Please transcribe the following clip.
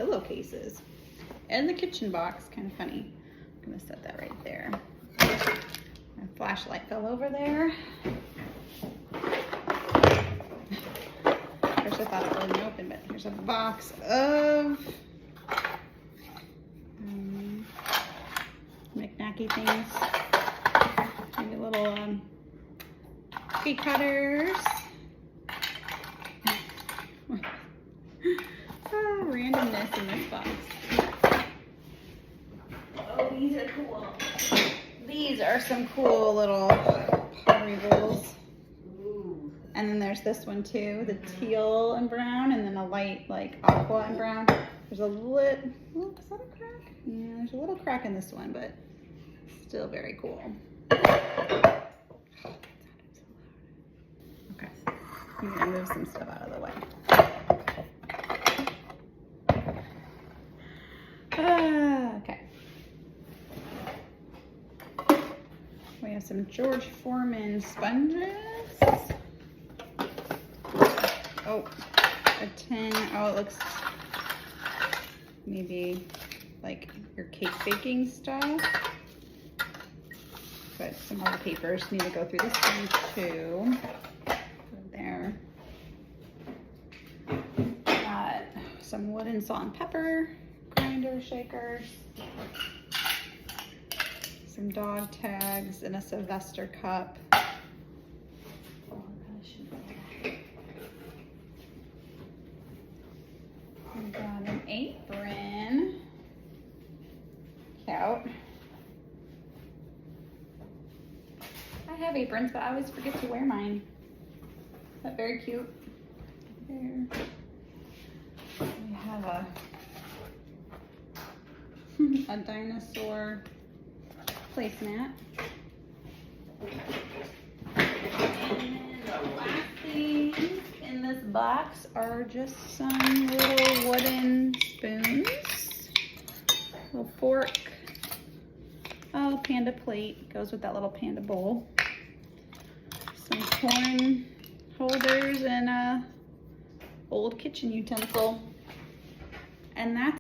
pillowcases. And the kitchen box, kind of funny. I'm gonna set that right there. My flashlight fell over there. First I thought it wasn't open, but here's a box of knick-knacky things. Maybe little cookie cutters. Randomness in this box. Oh, these are cool. These are some cool little pottery bowls. Ooh. And then there's this one too, the teal and brown, and then a light like aqua and brown. There's a lit, oh, is that a crack? Yeah, there's a little crack in this one, but still very cool. Okay, I'm gonna move some stuff out of the way. Okay. We have some George Foreman sponges. Oh, a tin. Oh, it looks maybe like your cake baking stuff. But some other papers need to go through this one too. There. Got some wooden salt and pepper grinder shakers. Some dog tags and a Sylvester cup. Oh, we got an apron. Cute. I have aprons, but I always forget to wear mine. Is that very cute? There. We have a dinosaur placemat. And the last things in this box are just some little wooden spoons, little fork. Oh, panda plate goes with that little panda bowl. Some corn holders and a old kitchen utensil. And that's